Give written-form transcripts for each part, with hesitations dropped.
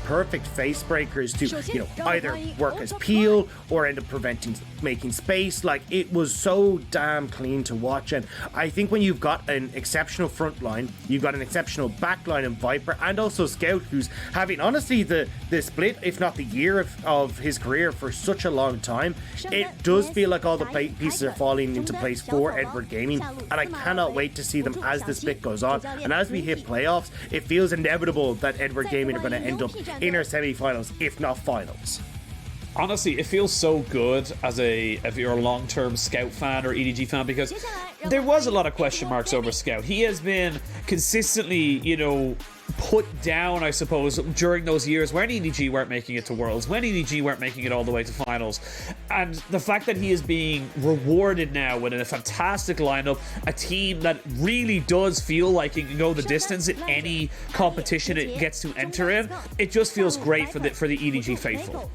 perfect face breakers to, you know, either work as peel or end up making space. Like, it was so damn clean to watch. And I think when you've got an exceptional front line, you've got an exceptional back line in Viper, and also Scout, who's having, honestly, the split, if not the year of his career for such a long time, it does feel like all the pieces are falling into place for Edward Gaming, and I cannot wait to see them as the split goes on. And as we hit playoffs, it feels inevitable that Edward Gaming are going to end up in our semi-finals, if not finals. Honestly, it feels so good if you're a long-term Scout fan or EDG fan, because there was a lot of question marks over Scout. He has been consistently, you know, put down, I suppose, during those years when EDG weren't making it to Worlds, when EDG weren't making it all the way to finals. And the fact that he is being rewarded now with a fantastic lineup, a team that really does feel like it can go the distance in any competition it gets to enter in, it just feels great for the EDG faithful.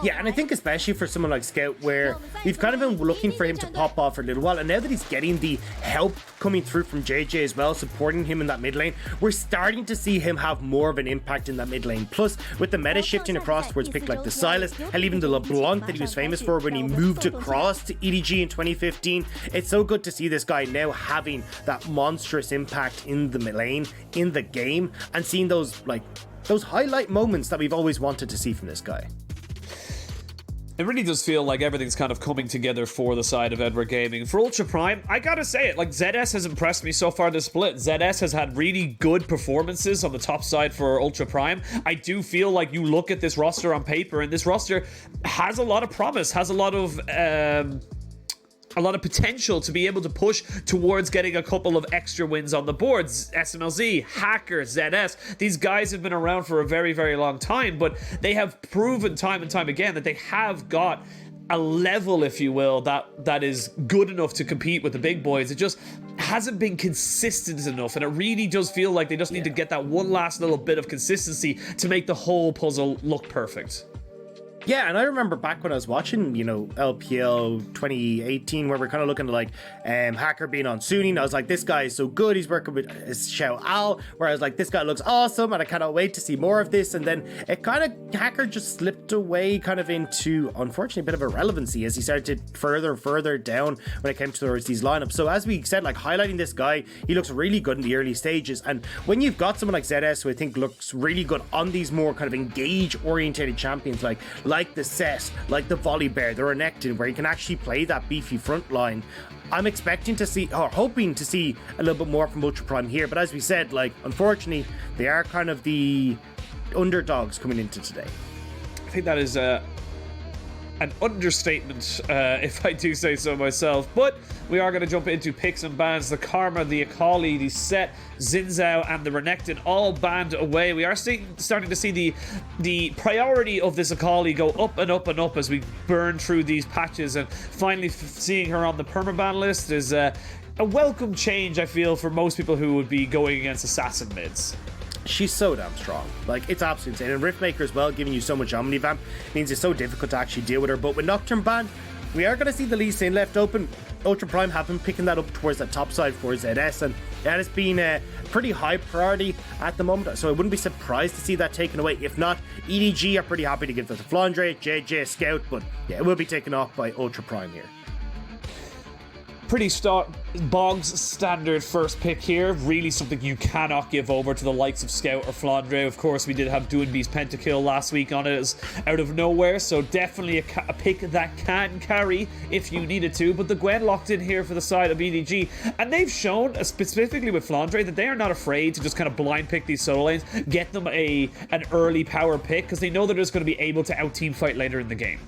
Yeah, and I think especially for someone like Scout, where we've kind of been looking for him to pop off for a little while, and now that he's getting the help coming through from JJ as well, supporting him in that mid lane, we're starting to see him have more of an impact in that mid lane. Plus, with the meta shifting across towards pick like the Silas, and even the LeBlanc that he was famous for when he moved across to EDG in 2015, it's so good to see this guy now having that monstrous impact in the mid lane, in the game, and seeing those highlight moments that we've always wanted to see from this guy. It really does feel like everything's kind of coming together for the side of Edward Gaming. For Ultra Prime, I gotta say it, like, ZS has impressed me so far this split. ZS has had really good performances on the top side for Ultra Prime. I do feel like you look at this roster on paper, and this roster has a lot of promise, has a lot of potential to be able to push towards getting a couple of extra wins on the boards. SMLZ, Hacker, ZS, these guys have been around for a very, very long time, but they have proven time and time again that they have got a level, if you will, that is good enough to compete with the big boys. It just hasn't been consistent enough, and it really does feel like they just need to get that one last little bit of consistency to make the whole puzzle look perfect. Yeah, and I remember back when I was watching, you know, LPL 2018, where we're kind of looking at like Hacker being on Suning. I was like, this guy is so good. He's working with Xiao Al, where I was like, this guy looks awesome, and I cannot wait to see more of this. And then it kind of, Hacker just slipped away kind of into, unfortunately, a bit of irrelevancy as he started further and further down when it came towards these lineups. So as we said, like, highlighting this guy, he looks really good in the early stages. And when you've got someone like ZS, who I think looks really good on these more kind of engage-orientated champions, like the Set, like the Volibear, the Renekton, where you can actually play that beefy front line, I'm expecting to see, or hoping to see, a little bit more from Ultra Prime here. But as we said, like, unfortunately, they are kind of the underdogs coming into today. I think that is an understatement, if I do say so myself. But we are going to jump into picks and bans. The Karma, the Akali, the Set, Zinzao, and the Renekton all banned away. We are starting to see the priority of this Akali go up and up and up as we burn through these patches, and finally seeing her on the permaban list is a welcome change, I feel, for most people who would be going against assassin mids. She's so damn strong. Like, it's absolutely insane. And Riftmaker as well, giving you so much Omnivamp, means it's so difficult to actually deal with her. But with Nocturne ban, we are going to see the Lee Sin left open. Ultra Prime have been picking that up towards that top side for ZS, and that has been a pretty high priority at the moment. So I wouldn't be surprised to see that taken away. If not, EDG are pretty happy to give that to Flandre, JJ, Scout, but yeah, it will be taken off by Ultra Prime here. Pretty Boggs standard first pick here. Really something you cannot give over to the likes of Scout or Flandre. Of course, we did have Doinby's pentakill last week on it as out of nowhere, so definitely a pick that can carry if you needed to. But the Gwen locked in here for the side of EDG, and they've shown, specifically with Flandre, that they are not afraid to just kind of blind pick these solo lanes, get them an early power pick, because they know they're just going to be able to out-team fight later in the game.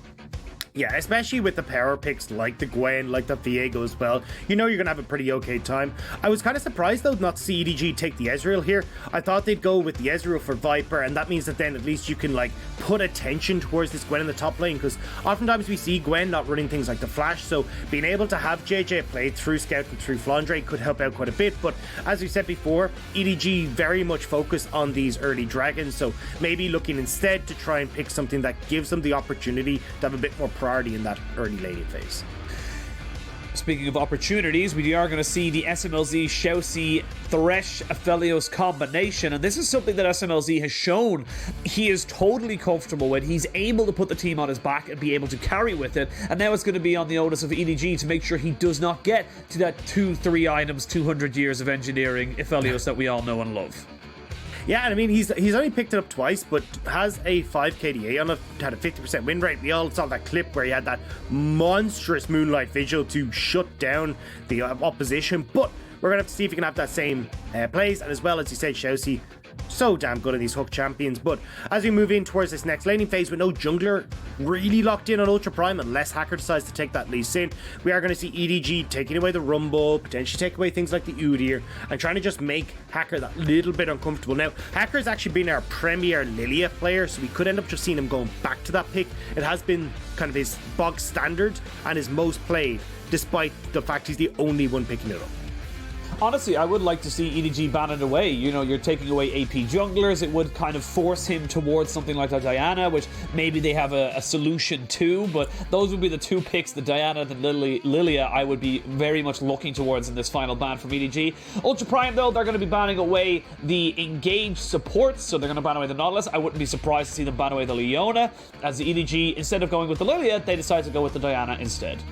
Yeah, especially with the power picks like the Gwen, like the Viego as well. You know you're going to have a pretty okay time. I was kind of surprised, though, not to see EDG take the Ezreal here. I thought they'd go with the Ezreal for Viper, and that means that then at least you can, like, put attention towards this Gwen in the top lane, because oftentimes we see Gwen not running things like the Flash, so being able to have JJ play through Scout and through Flandre could help out quite a bit. But as we said before, EDG very much focused on these early dragons, so maybe looking instead to try and pick something that gives them the opportunity to have a bit more priority in that early laning phase. speaking of opportunities, we are going to see the SMLZ Xiaoxi Thresh Aphelios combination, and this is something that SMLZ has shown he is totally comfortable with. He's able to put the team on his back and be able to carry with it, and now it's going to be on the onus of EDG to make sure he does not get to that 2-3 items, 200 years of engineering Aphelios that we all know and love. Yeah, and I mean, he's only picked it up twice, but has a 5 KDA on it, had a 50% win rate. We all saw that clip where he had that monstrous Moonlight Vigil to shut down the opposition, but we're going to have to see if he can have that same plays, and as well as you said, Xiaoxi, so damn good at these hook champions. But as we move in towards this next laning phase with no jungler really locked in on Ultra Prime, unless Hacker decides to take that Lee Sin, we are going to see EDG taking away the Rumble, potentially take away things like the Udyr, and trying to just make Hacker that little bit uncomfortable. Now, Hacker's actually been our premier Lilia player, so we could end up just seeing him going back to that pick. It has been kind of his bog standard and his most played, despite the fact he's the only one picking it up. Honestly, I would like to see EDG ban it away. You know, you're taking away AP junglers. It would kind of force him towards something like a Diana, which maybe they have a solution to, but those would be the two picks, the Diana and Lilia, I would be very much looking towards in this final ban from EDG. Ultra Prime, though, they're going to be banning away the engaged supports, so they're going to ban away the Nautilus. I wouldn't be surprised to see them ban away the Leona, as the EDG, instead of going with the Lilia, they decide to go with the Diana instead.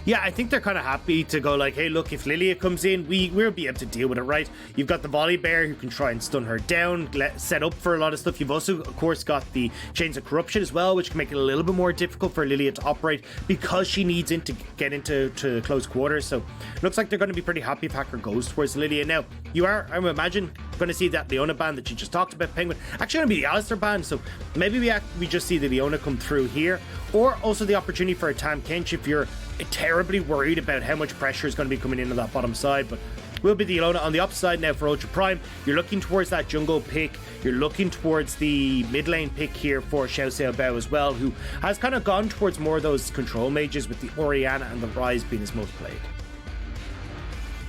Yeah, I think they're kind of happy to go like, hey, look, if Lilia comes in, we'll be able to deal with it, right? You've got the Volley Bear who can try and stun her down, set up for a lot of stuff. You've also, of course, got the Chains of Corruption as well, which can make it a little bit more difficult for Lilia to operate because she needs to get into close quarters. So looks like they're going to be pretty happy if Hacker goes towards Lilia. Now, you are, I would imagine, going to see that Leona ban that you just talked about, Penguin. Actually going to be the Alistair ban, so maybe we just see the Leona come through here. Or also the opportunity for a Tam Kench if you're terribly worried about how much pressure is going to be coming into that bottom side. But will be the Leona on the upside now for Ultra Prime. You're looking towards that jungle pick. You're looking towards the mid lane pick here for Xiao Xiaobao as well, who has kind of gone towards more of those control mages with the Orianna and the Ryze being his most played.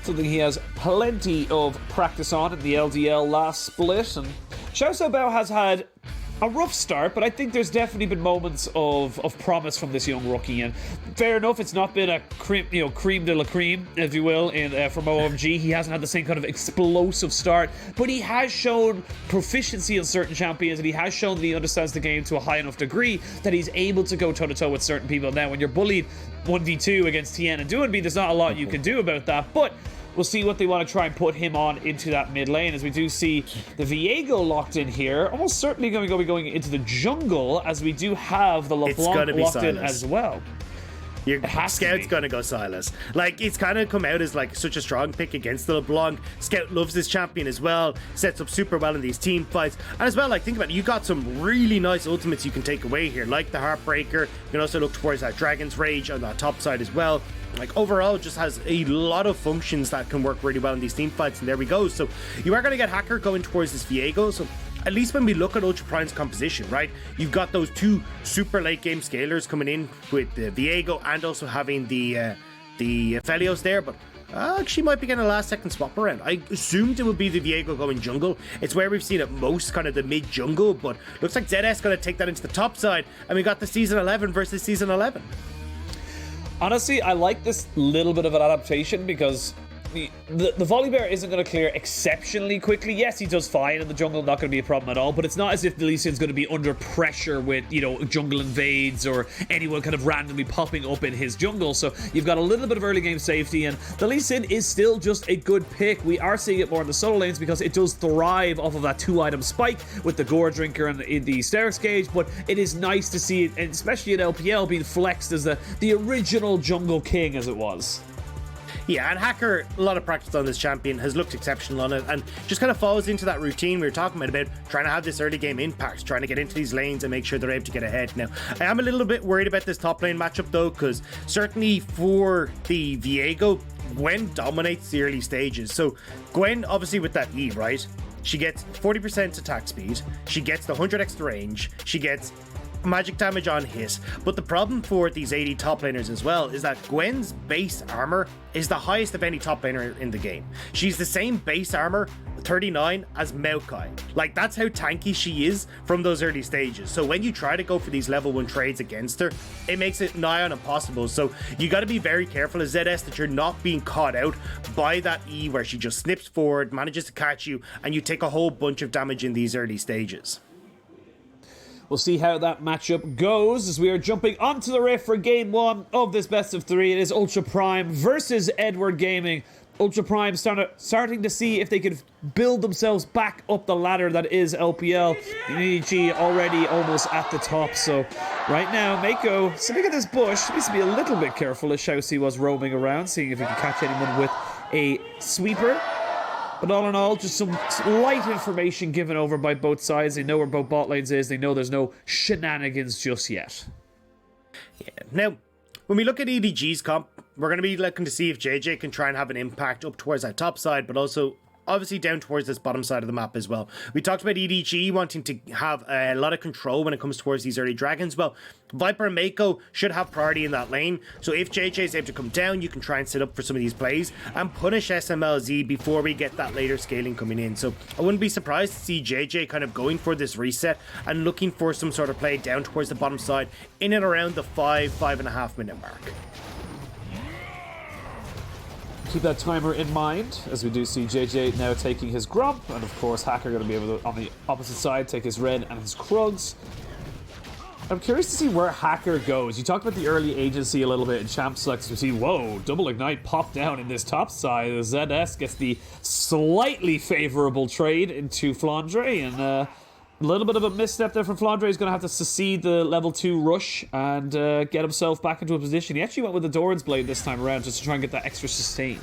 Something he has plenty of practice on in the LDL last split, and Xiao Xiaobao has had a rough start, but I think there's definitely been moments of promise from this young rookie, and fair enough, it's not been a cream de la cream, if you will, from OMG. He hasn't had the same kind of explosive start, but he has shown proficiency in certain champions, and he has shown that he understands the game to a high enough degree that he's able to go toe-to-toe with certain people. Now, when you're bullied 1v2 against Tien and Duanbe, there's not a lot you can do about that, but we'll see what they want to try and put him on into that mid lane, as we do see the Viego locked in here. Almost certainly going to be going into the jungle, as we do have the LeBlanc locked in as well. Your Scout's gonna go Silas. Like, it's kind of come out as like such a strong pick against the LeBlanc. Scout loves this champion as well, sets up super well in these team fights, and as well, like, think about it, you got some really nice ultimates you can take away here, like the Heartbreaker. You can also look towards that Dragon's Rage on that top side as well. Like, overall, just has a lot of functions that can work really well in these team fights, and there we go. So you are going to get Hacker going towards this Viego. So at least when we look at Ultra Prime's composition, right, you've got those two super late game scalers coming in with the Viego and also having the Aphelios there, but actually might be getting a last second swap around. I assumed it would be the Viego going jungle. It's where we've seen it most, kind of the mid jungle, but looks like ZS going to take that into the top side, and we got the Season 11 versus Season 11. Honestly, I like this little bit of an adaptation because the Volley Bear isn't going to clear exceptionally quickly. Yes, he does fine in the jungle, not going to be a problem at all, but it's not as if the Lee Sin's going to be under pressure with, jungle invades or anyone kind of randomly popping up in his jungle. So you've got a little bit of early game safety, and the Lee Sin is still just a good pick. We are seeing it more in the solo lanes because it does thrive off of that 2-item spike with the Gore Drinker and the Sterak's Gauge, but it is nice to see it, and especially in LPL, being flexed as the original jungle king as it was. Yeah, and Hacker, a lot of practice on this champion, has looked exceptional on it, and just kind of falls into that routine we were talking about trying to have this early game impact, trying to get into these lanes and make sure they're able to get ahead. Now, I am a little bit worried about this top lane matchup though, because certainly for the Viego, Gwen dominates the early stages. So Gwen, obviously with that E, right? She gets 40% attack speed, she gets the 100 extra range, she gets magic damage on hit. But the problem for these AD top laners as well is that Gwen's base armor is the highest of any top laner in the game. She's the same base armor 39 as Maokai. Like, that's how tanky she is from those early stages. So when you try to go for these level 1 trades against her, it makes it nigh on impossible. So you got to be very careful as ZS that you're not being caught out by that E where she just snips forward, manages to catch you, and you take a whole bunch of damage in these early stages. We'll see how that matchup goes as we are jumping onto the riff for game 1 of this best of 3. It is Ultra Prime versus Edward Gaming. Ultra Prime starting to see if they could build themselves back up the ladder that is LPL. And EDG already almost at the top. So right now, Mako sitting at this bush needs to be a little bit careful as Shousey was roaming around, seeing if he can catch anyone with a sweeper. But all in all, just some light information given over by both sides. They know where both bot lanes is. They know there's no shenanigans just yet. Yeah. Now, when we look at EDG's comp, we're going to be looking to see if JJ can try and have an impact up towards that top side, but also obviously down towards this bottom side of the map as well. We talked about EDG wanting to have a lot of control when it comes towards these early dragons. Well, Viper and Mako should have priority in that lane. So if JJ is able to come down, you can try and set up for some of these plays and punish SMLZ before we get that later scaling coming in. So I wouldn't be surprised to see JJ kind of going for this reset and looking for some sort of play down towards the bottom side in and around the 5.5 minute mark. Keep that timer in mind, as we do see JJ now taking his Grump, and of course Hacker going to be able to, on the opposite side, take his Red and his Krugs. I'm curious to see where Hacker goes. You talked about the early agency a little bit in Champ Selects. We see, whoa, double Ignite pop down in this top side. ZS gets the slightly favorable trade into Flandre, and a little bit of a misstep there from Flandre. He's going to have to succeed the level 2 rush and get himself back into a position. He actually went with the Doran's Blade this time around just to try and get that extra sustain.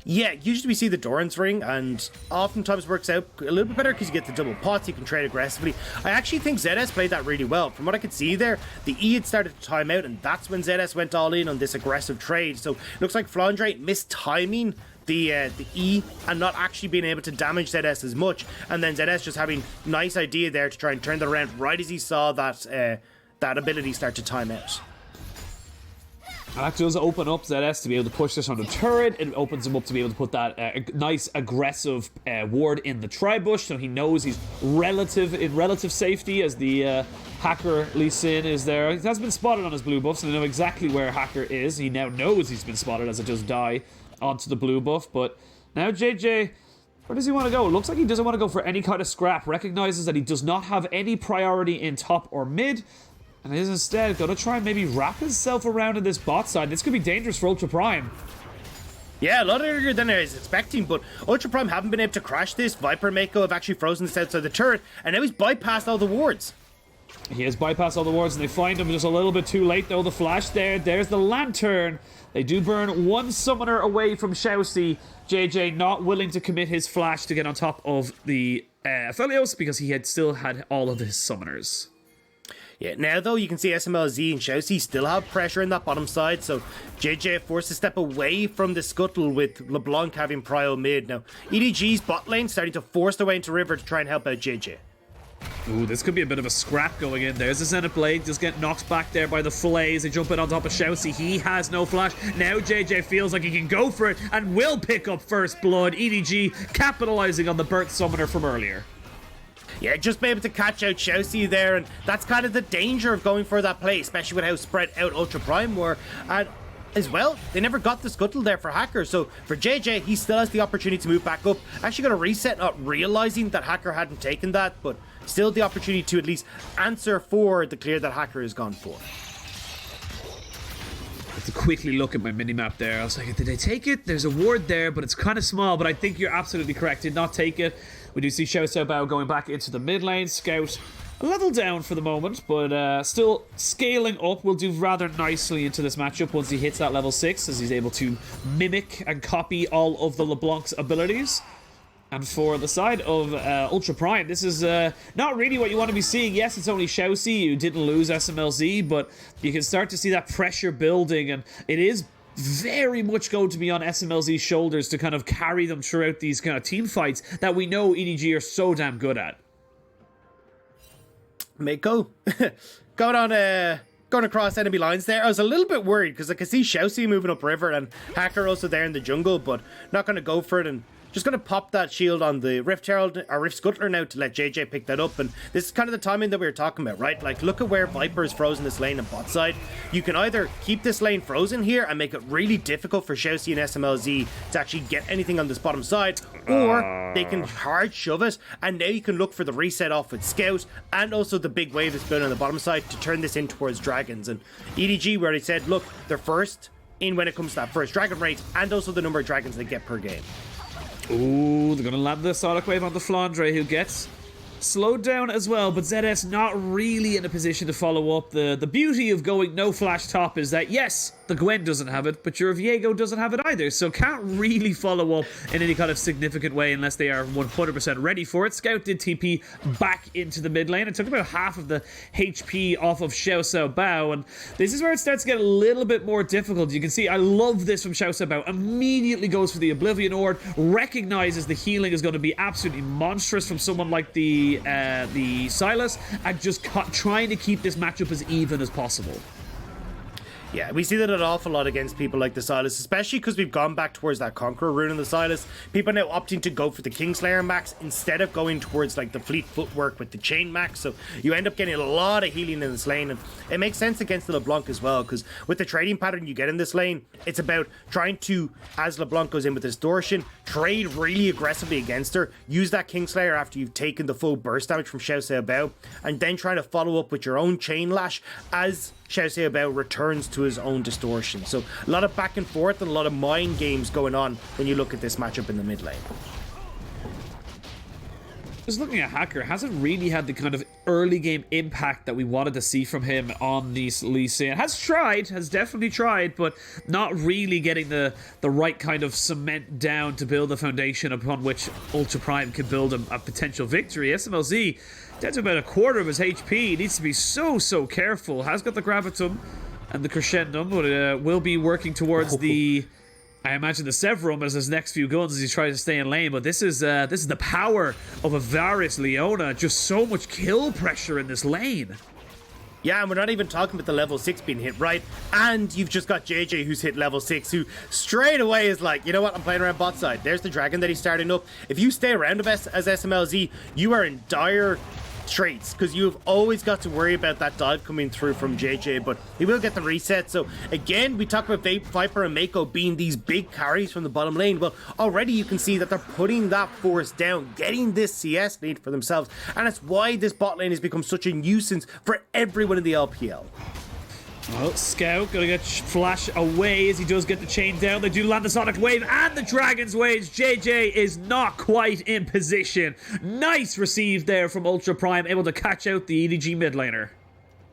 Yeah, usually we see the Doran's Ring, and oftentimes works out a little bit better because you get the double pots, you can trade aggressively. I actually think ZS played that really well. From what I could see there, the E had started to time out, and that's when ZS went all in on this aggressive trade. So it looks like Flandre missed timing the E and not actually being able to damage ZS as much, and then ZS just having nice idea there to try and turn that around right as he saw that that ability start to time out. And that does open up ZS to be able to push this on the turret. It opens him up to be able to put that nice aggressive ward in the tri-bush, so he knows he's in relative safety as the Hacker Lee Sin is there. He has been spotted on his blue buff, so they know exactly where Hacker is. He now knows he's been spotted as it does die onto the blue buff. But now JJ, where does he want to go? It looks like he doesn't want to go for any kind of scrap. Recognizes that he does not have any priority in top or mid, and is instead going to try and maybe wrap himself around in this bot side. This could be dangerous for Ultra Prime. Yeah, a lot earlier than I was expecting, but Ultra Prime haven't been able to crash this. Viper and Mako have actually frozen this outside the turret, and now he's bypassed all the wards. He has bypassed all the wards, and they find him just a little bit too late, though. The flash there. There's the lantern. They do burn one summoner away from Shousey. JJ not willing to commit his flash to get on top of the Aphelios because he had still had all of his summoners. Yeah, now though, you can see SMLZ and Shousey still have pressure in that bottom side, so JJ forced to step away from the scuttle with LeBlanc having prio mid. Now, EDG's bot lane starting to force their way into River to try and help out JJ. Ooh, this could be a bit of a scrap going in. There's the Zenith Blade, just get knocked back there by the fillets. They jump in on top of Shousey. He has no flash. Now JJ feels like he can go for it and will pick up first blood. EDG capitalizing on the burnt summoner from earlier. Yeah, just be able to catch out Shousey there, and that's kind of the danger of going for that play, especially with how spread out Ultra Prime were. And as well, they never got the scuttle there for Hacker, so for JJ, he still has the opportunity to move back up. Actually got a reset, not realizing that Hacker hadn't taken that, but still the opportunity to at least answer for the clear that Hacker has gone for. I have to quickly look at my minimap there. I was like, did they take it? There's a ward there, but it's kind of small, but I think you're absolutely correct. Did not take it. We do see Xiao Xiaobao going back into the mid lane. Scout a level down for the moment, but still scaling up. Will do rather nicely into this matchup once he hits that level 6, as he's able to mimic and copy all of the LeBlanc's abilities. And for the side of Ultra Prime, this is not really what you want to be seeing. Yes, it's only Shousey. You didn't lose SMLZ, but you can start to see that pressure building, and it is very much going to be on SMLZ's shoulders to kind of carry them throughout these kind of team fights that we know EDG are so damn good at. Mako going across enemy lines there. I was a little bit worried because I could see Xiaoxi moving up river and Hacker also there in the jungle, but not going to go for it and just going to pop that shield on the Rift Herald or Rift Scuttler now to let JJ pick that up. And this is kind of the timing that we were talking about, right? Like, look at where Viper is frozen this lane on bot side. You can either keep this lane frozen here and make it really difficult for Xiaoxi and SMLZ to actually get anything on this bottom side, or they can hard shove it, and now you can look for the reset off with Scout and also the big wave that's built on the bottom side to turn this in towards Dragons. And EDG, we already said, look, they're first in when it comes to that first Dragon rate and also the number of Dragons they get per game. Ooh, they're going to land the Sonic Wave onto Flandre, who gets slowed down as well, but ZS not really in a position to follow up. The beauty of going no flash top is that, yes, the Gwen doesn't have it, but your Viego doesn't have it either, so can't really follow up in any kind of significant way unless they are 100% ready for it. Scout did TP back into the mid lane. It took about half of the HP off of Xiao Xiao Bao, and this is where it starts to get a little bit more difficult. You can see, I love this from Xiao Xiao Bao. Immediately goes for the Oblivion Orb, recognizes the healing is going to be absolutely monstrous from someone like the Silas, and just trying to keep this matchup as even as possible. Yeah, we see that an awful lot against people like the Silas, especially because we've gone back towards that Conqueror rune in the Silas. People are now opting to go for the Kingslayer max instead of going towards like the Fleet Footwork with the Chain max, so you end up getting a lot of healing in this lane, and it makes sense against the LeBlanc as well, because with the trading pattern you get in this lane, it's about trying to, as LeBlanc goes in with Distortion, trade really aggressively against her, use that Kingslayer after you've taken the full burst damage from Xiao Xiao Bao, and then trying to follow up with your own Chain Lash as Xiao Xiao Bao returns to his own Distortion. So a lot of back and forth and a lot of mind games going on when you look at this matchup in the mid lane. Just looking at Hacker, hasn't really had the kind of early game impact that we wanted to see from him on these Lee Sin. Has definitely tried, but not really getting the right kind of cement down to build the foundation upon which Ultra Prime can build a potential victory. SMLZ down to about a quarter of his HP. He needs to be so careful. Has got the Gravitum and the Crescendum, but will be working towards the, I imagine, the Severum as his next few guns as he tries to stay in lane. But this is the power of a Varus Leona. Just so much kill pressure in this lane. Yeah, and we're not even talking about the level 6 being hit, right? And you've just got JJ who's hit level 6, who straight away is like, you know what, I'm playing around bot side. There's the Dragon that he's starting up. If you stay around as SMLZ, you are in dire traits, because you've always got to worry about that dive coming through from JJ, but he will get the reset. So again, we talk about Viper and Mako being these big carries from the bottom lane. Well, already you can see that they're putting that force down, getting this CS lead for themselves, and it's why this bot lane has become such a nuisance for everyone in the LPL. Well, Scout gonna get Flash away as he does get the chain down. They do land the Sonic Wave and the Dragon's Waves. JJ is not quite in position. Nice receive there from Ultra Prime, able to catch out the EDG mid laner.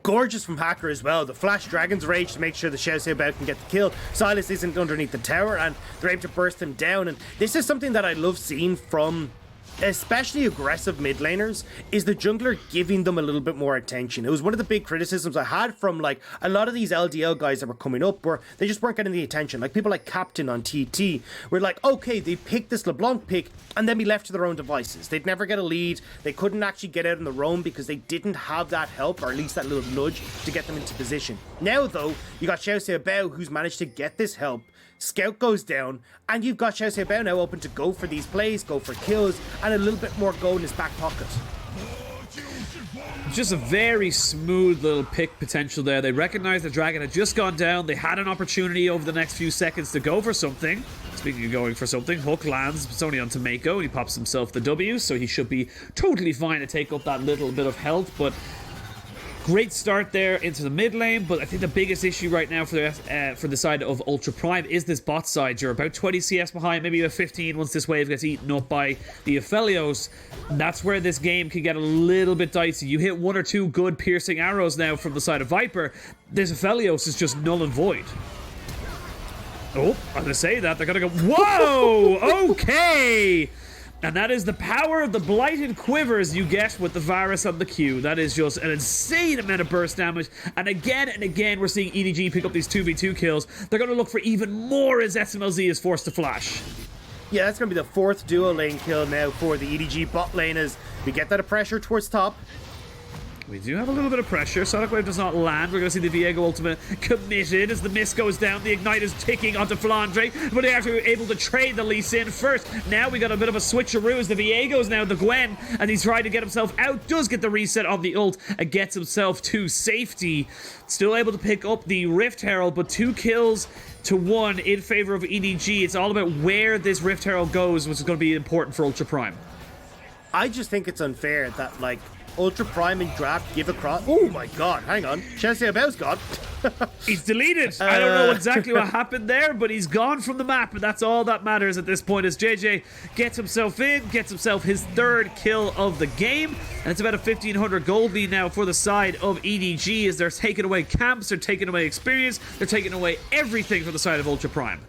Gorgeous from Hacker as well. The Flash Dragon's Rage to make sure the Xiao Xiao Bao can get the kill. Silas isn't underneath the tower and they're able to burst him down. And this is something that I love seeing from especially aggressive mid laners, is the jungler giving them a little bit more attention. It was one of the big criticisms I had from like a lot of these LDL guys that were coming up, where they just weren't getting the attention. Like people like Captain on TT were like, okay, they picked this LeBlanc pick and then be left to their own devices. They'd never get a lead. They couldn't actually get out on their own because they didn't have that help, or at least that little nudge to get them into position. Now though, you got Xiao Xiao Bao who's managed to get this help. Scout goes down, and you've got Xiao Xiao Bao now open to go for these plays, go for kills, and a little bit more go in his back pocket. Just a very smooth little pick potential there. They recognized the dragon had just gone down. They had an opportunity over the next few seconds to go for something. Speaking of going for something, Hook lands. It's only onto Mako, and he pops himself the W, so he should be totally fine to take up that little bit of health, but great start there into the mid lane. But I think the biggest issue right now for the side of Ultra Prime is this bot side. You're about 20 CS behind, maybe about 15 once this wave gets eaten up by the Aphelios. That's where this game can get a little bit dicey. You hit one or two good piercing arrows now from the side of Viper. This Aphelios is just null and void. Oh, I'm gonna say that. They're gonna go, whoa! Okay! And that is the power of the Blighted Quivers you get with the Varus on the Q. That is just an insane amount of burst damage. And again, we're seeing EDG pick up these 2v2 kills. They're going to look for even more as SMLZ is forced to flash. Yeah, that's going to be the fourth duo lane kill now for the EDG bot lane as we get that pressure towards top. We do have a little bit of pressure. Sonic Wave does not land. We're going to see the Viego ultimate committed as the mist goes down. The Ignite is ticking onto Flandre, but they're actually able to trade the Lee Sin first. Now we got a bit of a switcheroo as the Viego is now the Gwen, and he's trying to get himself out. Does get the reset on the ult and gets himself to safety. Still able to pick up the Rift Herald, but 2 kills to 1 in favor of EDG. It's all about where this Rift Herald goes, which is going to be important for Ultra Prime. I just think it's unfair that, like, Ultra Prime and Draft give across. Oh my god, hang on. Chelsea Abell's gone. He's deleted. I don't know exactly what happened there, but he's gone from the map, and that's all that matters at this point as JJ gets himself in, gets himself his 3rd kill of the game, and it's about a 1,500 gold lead now for the side of EDG as they're taking away camps, they're taking away experience, they're taking away everything from the side of Ultra Prime.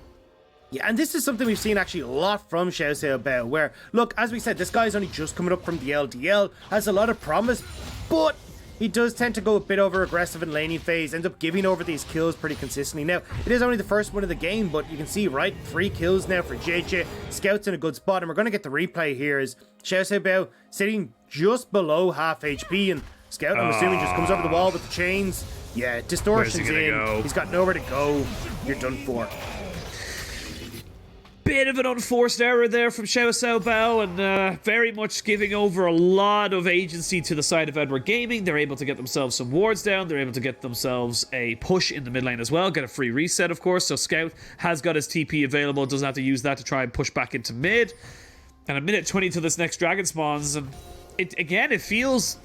Yeah, and this is something we've seen actually a lot from Xiao Bao, where, look, as we said, this guy's only just coming up from the LDL, has a lot of promise, but he does tend to go a bit over aggressive in laning phase, ends up giving over these kills pretty consistently. Now, it is only the first one of the game, but you can see, right, 3 kills now for JJ. Scout's in a good spot, and we're going to get the replay here as Xiao Bao sitting just below half HP, and Scout, I'm assuming, just comes over the wall with the chains. Yeah, distortion's in. Go? He's got nowhere to go. You're done for. Bit of an unforced error there from Xiao Bao, and very much giving over a lot of agency to the side of Edward Gaming. They're able to get themselves some wards down. They're able to get themselves a push in the mid lane as well. Get a free reset, of course. So Scout has got his TP available. Doesn't have to use that to try and push back into mid. And a minute 20 till this next dragon spawns. And it feels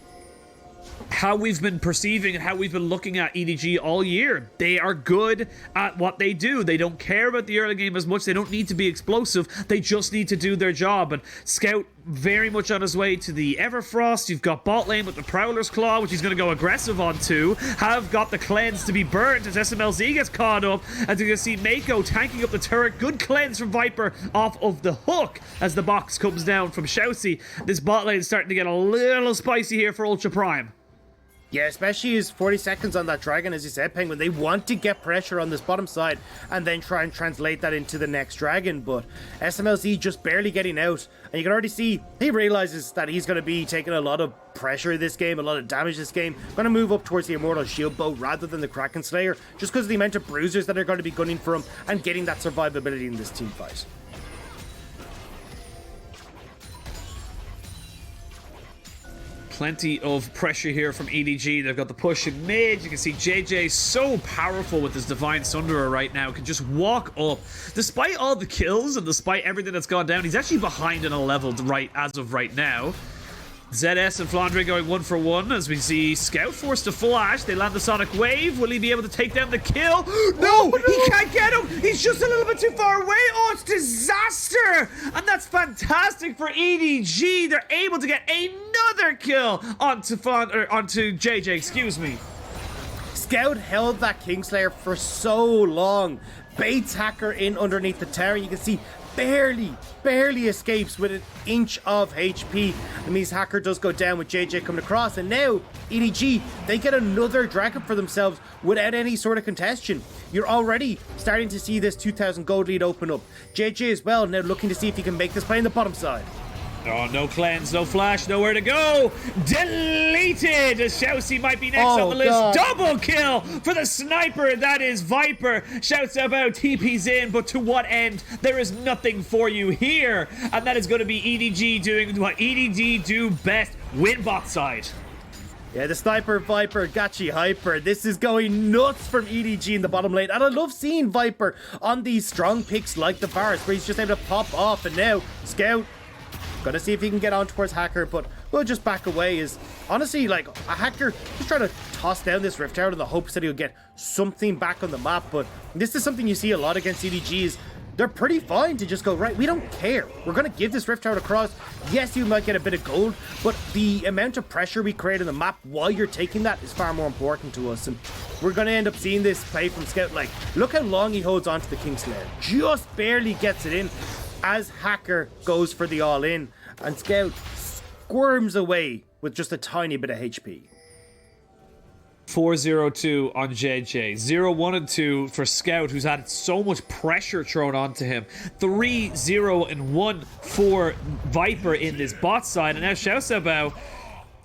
how we've been perceiving and how we've been looking at EDG all year. They are good at what they do. They don't care about the early game as much. They don't need to be explosive. They just need to do their job. And Scout very much on his way to the Everfrost. You've got bot lane with the Prowler's Claw, which he's going to go aggressive onto. Have got the cleanse to be burnt as SMLZ gets caught up. As you can see Mako tanking up the turret. Good cleanse from Viper off of the hook as the box comes down from Shousey. This bot lane is starting to get a little spicy here for Ultra Prime. Yeah, especially his 40 seconds on that dragon, as you said, Penguin. They want to get pressure on this bottom side and then try and translate that into the next dragon, but SMLZ just barely getting out. And you can already see he realizes that he's going to be taking a lot of pressure this game, a lot of damage this game. Going to move up towards the Immortal Shield Bow rather than the Kraken Slayer, just because of the amount of bruisers that are going to be gunning for him and getting that survivability in this team fight. Plenty of pressure here from EDG. They've got the push in mid. You can see JJ so powerful with his Divine Sunderer right now. Can just walk up. Despite all the kills and despite everything that's gone down, he's actually behind in a level as of right now. ZS and Flandre going 1 for 1 as we see Scout forced to flash. They land the Sonic Wave. Will he be able to take down the kill? No, he can't get him. He's just a little bit too far away. Oh, it's disaster. And that's fantastic for EDG. They're able to get another kill onto JJ, excuse me. Scout held that Kingslayer for so long. Baits Hacker in underneath the tower. You can see barely escapes with an inch of HP. That means Hacker does go down with JJ coming across, and now EDG, they get another dragon for themselves without any sort of contention. You're already starting to see this 2,000 gold lead open up. JJ as well, now looking to see if he can make this play on the bottom side. Oh, no cleanse, no flash, nowhere to go. Deleted. Shousey might be next on the list. God. Double kill for the sniper. That is Viper. Shouts about TP's in, but to what end? There is nothing for you here. And that is going to be EDG doing what EDG do best. Win bot side. Yeah, the Sniper Viper got you hyper. This is going nuts from EDG in the bottom lane. And I love seeing Viper on these strong picks like the Varus, where he's just able to pop off. And now, Scout, gonna see if he can get on towards Hacker, but we'll just back away. Is honestly, like, a Hacker just trying to toss down this Rift Tower in the hopes that he'll get something back on the map. But this is something you see a lot against EDGs. They're pretty fine to just go, right, we don't care. We're going to give this Rift Tower across. Yes, you might get a bit of gold, but the amount of pressure we create on the map while you're taking that is far more important to us. And we're going to end up seeing this play from Scout. Like, look how long he holds onto the Kingslayer. Just barely gets it in as Hacker goes for the all-in. And Scout squirms away with just a tiny bit of HP. 4-0-2 on JJ. 0-1 and 2 for Scout, who's had so much pressure thrown onto him. 3-0 and 1 for Viper in this bot side. And now Xiao Bao,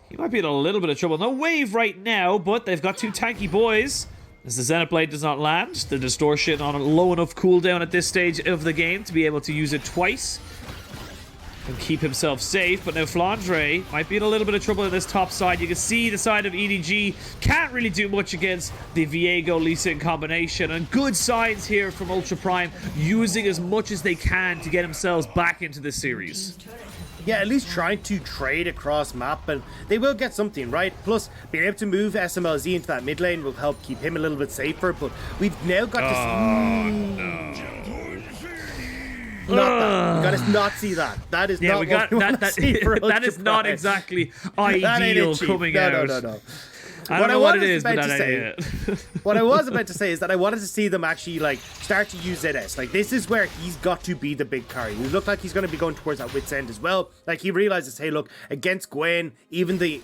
He might be in a little bit of trouble. No wave right now, but they've got 2 tanky boys. As the Zenith Blade does not land, the Distortion on a low enough cooldown at this stage of the game to be able to use it twice and keep himself safe. But now Flandre might be in a little bit of trouble on this top side. You can see the side of EDG can't really do much against the Viego Lee Sin combination, and good signs here from Ultra Prime, using as much as they can to get themselves back into this series. Yeah, at least trying to trade across map, and they will get something, right? Plus, being able to move SMLZ into that mid lane will help keep him a little bit safer, but we've now got to not that. We gotta not see that. That is not what we want to see for that is not Prime. Exactly ideal coming out. No. I don't know what it is, but that ain't it. What I was about to say is that I wanted to see them actually like start to use ZS. Like, this is where he's got to be the big carry. He looked like he's going to be going towards that wit's end as well. Like, he realizes, hey, look, against Gwen, even the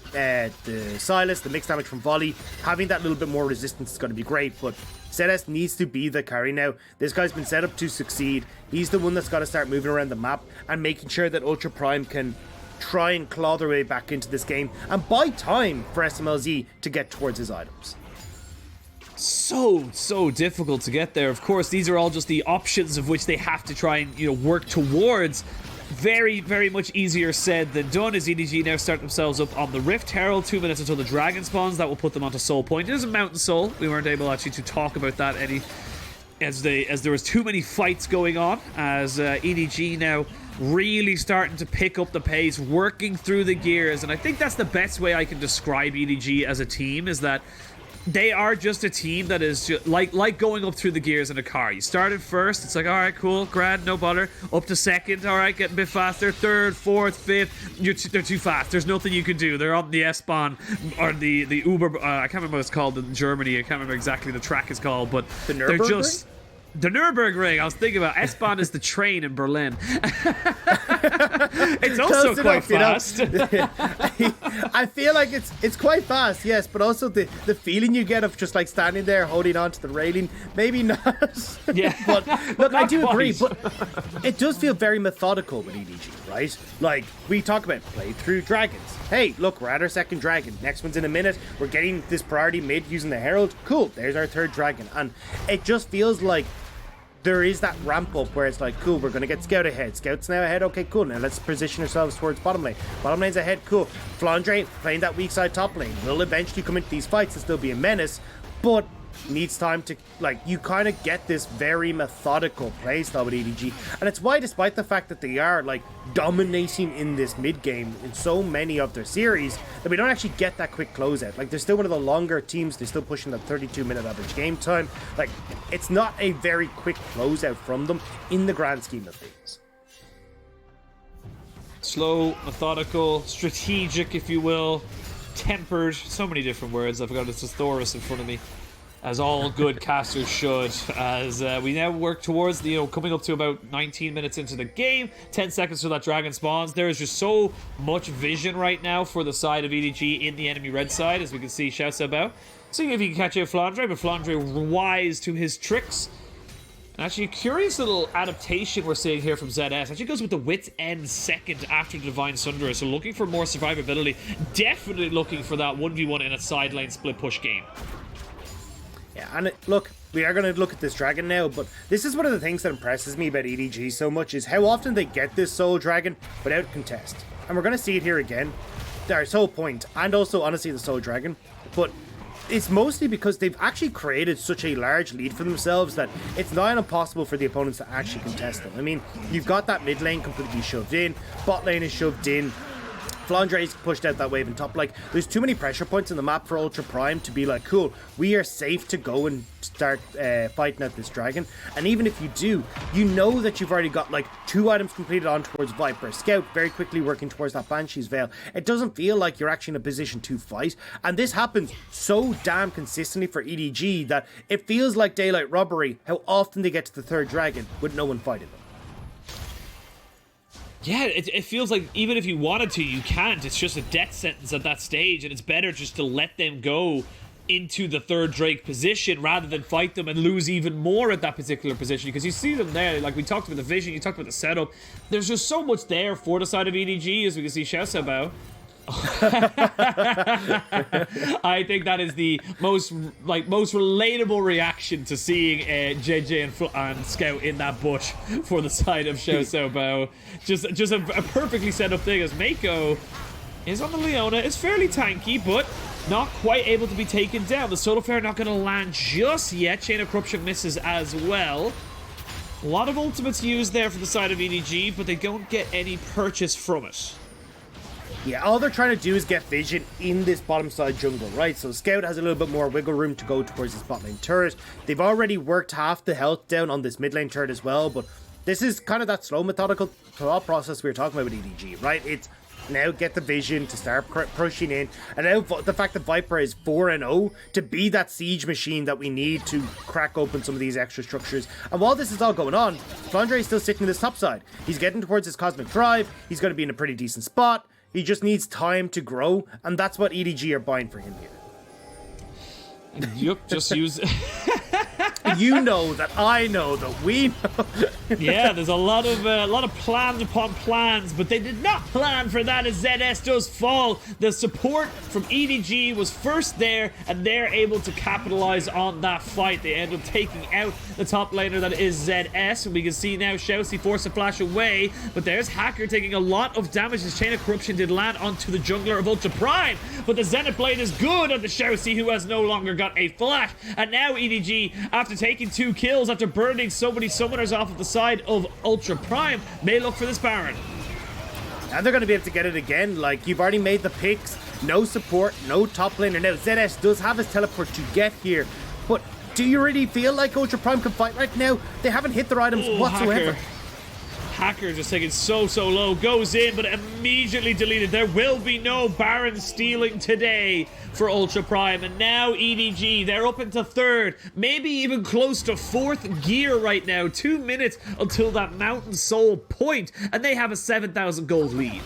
Silas, the mixed damage from volley, having that little bit more resistance is going to be great. But ZS needs to be the carry now. This guy's been set up to succeed. He's the one that's got to start moving around the map and making sure that Ultra Prime can try and claw their way back into this game and buy time for SMLZ to get towards his items. So difficult to get there. Of course, these are all just the options of which they have to try and, work towards. Very, very much easier said than done, as EDG now start themselves up on the Rift Herald. 2 minutes until the Dragon spawns. That will put them onto Soul Point. It is a Mountain Soul. We weren't able actually to talk about that as there was too many fights going on, as EDG now really starting to pick up the pace, working through the gears. And I think that's the best way I can describe EDG as a team, is that they are just a team that is just like going up through the gears in a car. You started first, it's like, all right, cool, grand, no bother. Up to second, all right, getting a bit faster. Third, fourth, fifth, they're too fast. There's nothing you can do. They're on the S-Bahn or the Uber. I can't remember what it's called in Germany. I can't remember exactly the track is called, but they're just. The Nürburgring, I was thinking about. S-Bahn is the train in Berlin. It's also quite fast. I feel like it's quite fast, yes, but also the feeling you get of just like standing there holding on to the railing, maybe not. Yeah. But look, I do agree, but it does feel very methodical with EDG, right? Like, we talk about play through dragons. Hey, look, we're at our second dragon. Next one's in a minute. We're getting this priority mid using the Herald. Cool, there's our third dragon. And it just feels like there is that ramp up where it's like, cool, we're going to get Scout ahead. Scout's now ahead. Okay, cool. Now let's position ourselves towards bottom lane. Bottom lane's ahead. Cool. Flandre playing that weak side top lane. Will eventually come into these fights and still be a menace, but needs time to, like, you kind of get this very methodical playstyle with EDG. And it's why, despite the fact that they are, like, dominating in this mid game in so many of their series, that we don't actually get that quick closeout. Like, they're still one of the longer teams. They're still pushing that 32-minute average game time. Like, it's not a very quick closeout from them in the grand scheme of things. Slow, methodical, strategic, if you will, tempered. So many different words. I've got this thesaurus in front of me, as all good casters should, as we now work towards the, coming up to about 19 minutes into the game, 10 seconds till that dragon spawns. There is just so much vision right now for the side of EDG in the enemy red side, as we can see shouts about. Seeing if he can catch out Flandre, but Flandre wise to his tricks. And actually, a curious little adaptation we're seeing here from ZS. Actually goes with the wit's end second after the Divine Sunderer, so looking for more survivability. Definitely looking for that 1v1 in a side lane split push game. Yeah, and look, we are going to look at this dragon now, but this is one of the things that impresses me about EDG so much, is how often they get this soul dragon without contest. And we're going to see it here again. Their soul point, and also, honestly, the soul dragon. But it's mostly because they've actually created such a large lead for themselves that it's not impossible for the opponents to actually contest them. I mean, you've got that mid lane completely shoved in, bot lane is shoved in, Flandre's pushed out that wave in top. Like, there's too many pressure points in the map for Ultra Prime to be like, cool, we are safe to go and start fighting out this dragon. And even if you do, you know that you've already got like 2 items completed on towards Viper. Scout very quickly working towards that Banshee's Veil. It doesn't feel like you're actually in a position to fight. And this happens so damn consistently for EDG that it feels like daylight robbery how often they get to the third dragon with no one fighting them. Yeah, it feels like even if you wanted to, you can't. It's just a death sentence at that stage, and it's better just to let them go into the third Drake position rather than fight them and lose even more at that particular position, because you see them there. Like, we talked about the vision, you talked about the setup. There's just so much there for the side of EDG, as we can see Shao Sabao. I think that is the most relatable reaction to seeing JJ and Scout in that bush for the side of Xiao Xiaobao. Just a perfectly set up thing, as Mako is on the Leona. It's fairly tanky, but not quite able to be taken down. The Solar Flare not going to land just yet. Chain of Corruption misses as well. A lot of ultimates used there for the side of EDG, but they don't get any purchase from it. Yeah, all they're trying to do is get vision in this bottom side jungle, right? So Scout has a little bit more wiggle room to go towards his bot lane turret. They've already worked half the health down on this mid lane turret as well, but this is kind of that slow methodical thought process we were talking about with EDG, right? It's now get the vision to start pushing in, and now the fact that Viper is 4-0 to be that siege machine that we need to crack open some of these extra structures. And while this is all going on, Flandre is still sitting in this top side. He's getting towards his Cosmic Drive. He's going to be in a pretty decent spot. He just needs time to grow, and that's what EDG are buying for him here. Yep, just use... You know that I know that we know. Yeah, there's a lot of plans upon plans, but they did not plan for that as ZS does fall. The support from EDG was first there, and they're able to capitalize on that fight. They end up taking out the top laner that is ZS, and we can see now Shousey force a flash away, but there's Hacker taking a lot of damage. His Chain of Corruption did land onto the jungler of Ultra Prime, but the Zenith Blade is good on the Shousey, who has no longer got a flash. And now EDG, after taking 2 kills, after burning so many summoners off of the side of Ultra Prime, may look for this Baron. And they're going to be able to get it again. Like, you've already made the picks. No support, no top laner. Now, ZS does have his teleport to get here. But do you really feel like Ultra Prime can fight right now? They haven't hit their items whatsoever. Hacker just taking so low, goes in, but immediately deleted. There will be no Baron stealing today for Ultra Prime. And now EDG, they're up into 3rd, maybe even close to 4th gear right now. 2 minutes until that Mountain Soul point, and they have a 7,000 gold lead.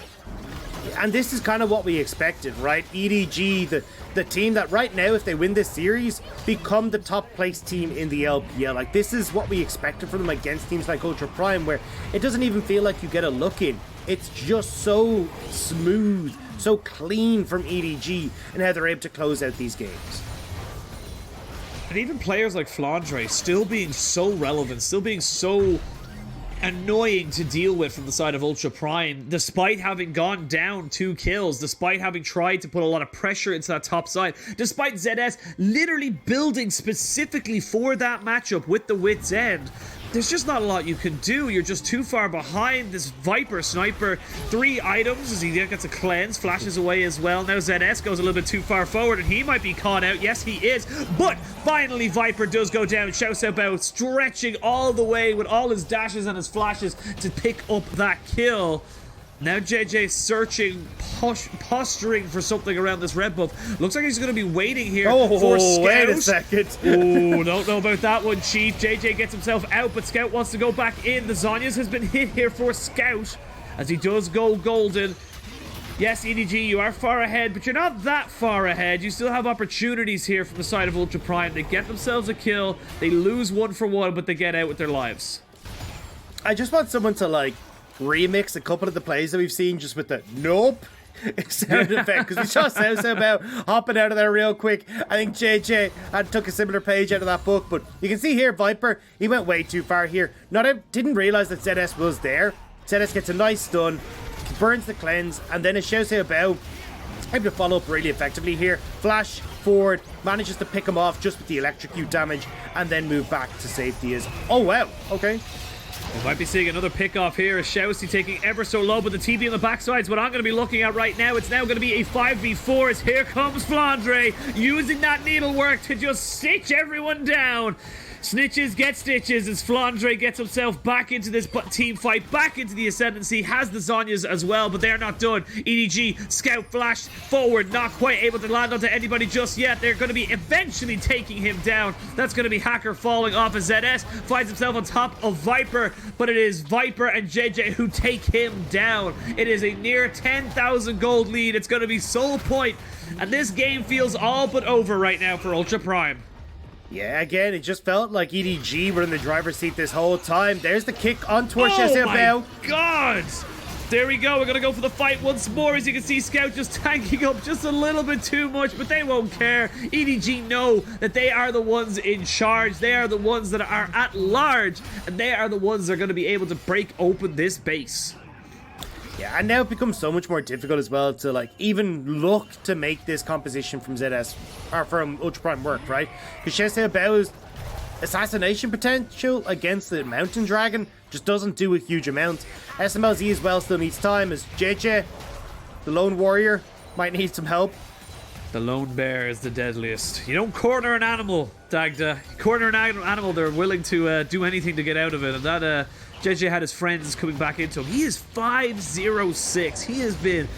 And this is kind of what we expected, right? EDG, the team that right now, if they win this series, become the top place team in the LPL. Like, this is what we expected from them against teams like Ultra Prime, where it doesn't even feel like you get a look in. It's just so smooth, so clean from EDG, and how they're able to close out these games. And even players like Flandre still being so relevant, still being so annoying to deal with from the side of Ultra Prime, despite having gone down 2 kills, despite having tried to put a lot of pressure into that top side, despite ZS literally building specifically for that matchup with the Wit's End. There's just not a lot you can do. You're just too far behind. This Viper Sniper, 3 items as he gets a cleanse, flashes away as well. Now ZS goes a little bit too far forward, and he might be caught out. Yes, he is. But finally, Viper does go down. Xiao Xiaobao stretching all the way with all his dashes and his flashes to pick up that kill. Now JJ searching, posturing for something around this red buff. Looks like he's going to be waiting here for Scout. Wait a second. Oh, don't know about that one, Chief. JJ gets himself out, but Scout wants to go back in. The Zhonya's has been hit here for Scout as he does go golden. Yes, EDG, you are far ahead, but you're not that far ahead. You still have opportunities here from the side of Ultra Prime. They get themselves a kill. They lose 1 for 1, but they get out with their lives. I just want someone to, like, remix a couple of the plays that we've seen just with the nope sound effect, because we saw Xiao Xiaobao hopping out of there real quick. I think JJ had took a similar page out of that book, but you can see here Viper, he went way too far here. Didn't realize that ZS was there. ZS gets a nice stun, burns the cleanse, and then a Xiao Xiaobao able to follow up really effectively here. Flash forward, manages to pick him off just with the electrocute damage, and then move back to safety. Oh wow, okay. We might be seeing another pick off here as Shousey taking ever so low, but the TB on the backside is what I'm going to be looking at right now. It's now going to be a 5v4 as here comes Flandre using that needlework to just stitch everyone down. Snitches get stitches as Flandre gets himself back into this team fight, back into the ascendancy, has the Zhonyas as well, but they're not done. EDG, Scout flash forward, not quite able to land onto anybody just yet. They're going to be eventually taking him down. That's going to be Hacker falling off as ZS finds himself on top of Viper, but it is Viper and JJ who take him down. It is a near 10,000 gold lead. It's going to be Soul Point, and this game feels all but over right now for Ultra Prime. Yeah, again, it just felt like EDG were in the driver's seat this whole time. There's the kick on towards Xiao Xiaobao. Oh my god! There we go. We're going to go for the fight once more. As you can see, Scout just tanking up just a little bit too much, but they won't care. EDG know that they are the ones in charge. They are the ones that are at large, and they are the ones that are going to be able to break open this base. Yeah, and now it becomes so much more difficult as well to like even look to make this composition from ZS or from Ultra Prime work, right? Because Chesed Bao's assassination potential against the Mountain Dragon just doesn't do a huge amount. SMLZ as well still needs time, as JJ, the Lone Warrior, might need some help. The lone bear is the deadliest. You don't corner an animal, Dagda. You corner an animal, they're willing to do anything to get out of it. And that JJ had his friends coming back into him. He is 5-0-6. He has been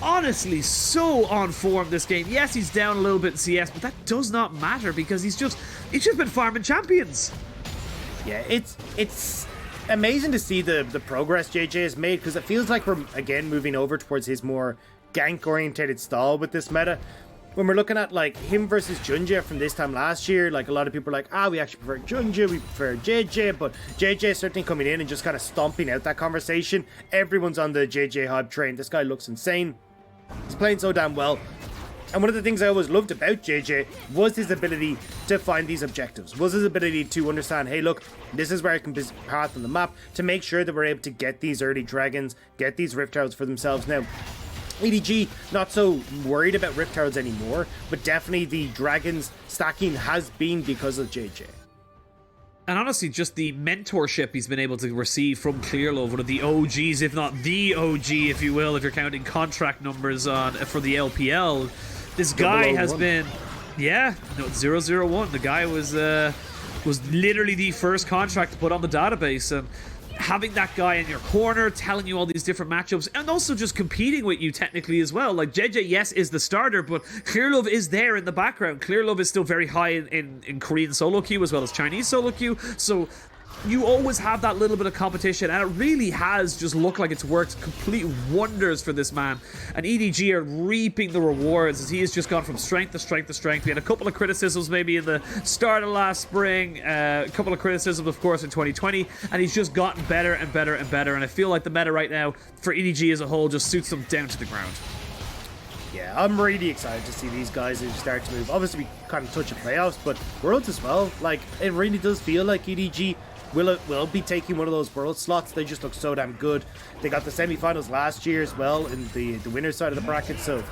honestly so on form this game. Yes, he's down a little bit in CS, but that does not matter because he's just been farming champions. Yeah, it's amazing to see the progress JJ has made, because it feels like we're again moving over towards his more gank orientated style with this meta. When we're looking at like him versus Junja from this time last year, like a lot of people are like, we actually prefer Junja, we prefer JJ, but JJ is certainly coming in and just kind of stomping out that conversation. Everyone's on the JJ hype train. This guy looks insane. He's playing so damn well. And one of the things I always loved about JJ was his ability to find these objectives, was his ability to understand, hey look, this is where I can path on the map, to make sure that we're able to get these early dragons, get these rift heralds for themselves. Now, EDG not so worried about rift heralds anymore, but definitely the dragons stacking has been because of JJ. And honestly, just the mentorship he's been able to receive from Clearlove, one of the OGs, if not the OG, if you will, if you're counting contract numbers on for the LPL. This guy has been, 001. The guy was literally the first contract to put on the database, and having that guy in your corner, telling you all these different matchups, and also just competing with you technically as well. Like JJ, yes, is the starter, but Clearlove is there in the background. Clearlove is still very high in Korean solo queue as well as Chinese solo queue, so you always have that little bit of competition, and it really has just looked like it's worked complete wonders for this man. And EDG are reaping the rewards as he has just gone from strength to strength to strength. We had a couple of criticisms maybe in the start of last spring, a couple of criticisms of course in 2020, and he's just gotten better and better and better, and I feel like the meta right now for EDG as a whole just suits them down to the ground. Yeah, I'm really excited to see these guys who start to move. Obviously we kind of touch the playoffs, but Worlds as well. Like, it really does feel like EDG will be taking one of those world slots. They just look so damn good. They got the semi-finals last year as well in the winner's side of the bracket, so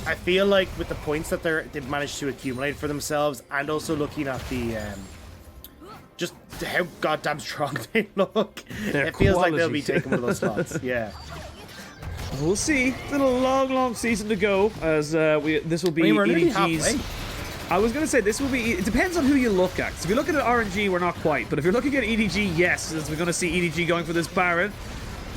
I feel like with the points that they've managed to accumulate for themselves, and also looking at the just how goddamn strong they look, it feels like they'll be taking one of those slots. Yeah. We'll see. Still a long season to go, as this will be EDG's. I was going to say, this will be... It depends on who you look at. So if you look at RNG, we're not quite. But if you're looking at EDG, yes, as we're going to see EDG going for this Baron.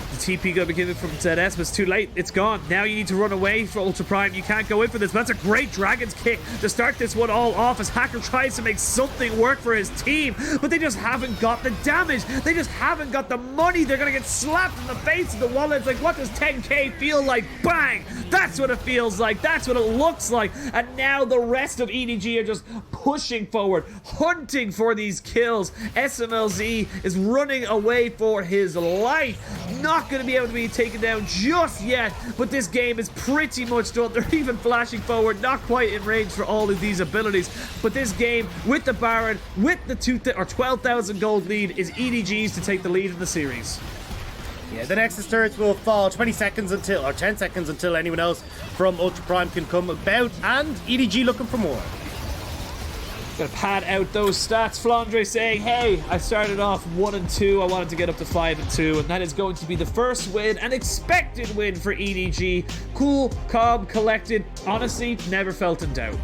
The TP going to be given from ZS, but it's too late. It's gone. Now you need to run away for Ultra Prime. You can't go in for this. But that's a great Dragon's Kick to start this one all off as Hacker tries to make something work for his team. But they just haven't got the damage. They just haven't got the money. They're going to get slapped in the face of the wallet. It's like, what does 10k feel like? Bang! That's what it feels like. That's what it looks like. And now the rest of EDG are just pushing forward, hunting for these kills. SMLZ is running away for his life. Not going to be able to be taken down just yet, but this game is pretty much done. They're even flashing forward, not quite in range for all of these abilities, but this game with the Baron, with the 12,000 gold lead, is EDG's to take the lead in the series. Yeah, the Nexus turrets will fall 20 seconds until, or 10 seconds until anyone else from Ultra Prime can come about, and EDG looking for more. Gonna pad out those stats. Flandre saying, hey, I started off 1-2. I wanted to get up to 5-2, and that is going to be the first win, an expected win for EDG. Cool, calm, collected. Honestly, never felt in doubt.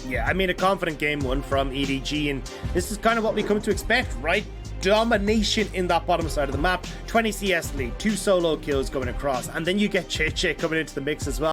Yeah, I mean, a confident game one from EDG, and this is kind of what we come to expect, right? Domination in that bottom side of the map. 20 CS lead, 2 solo kills going across, and then you get JJ coming into the mix as well.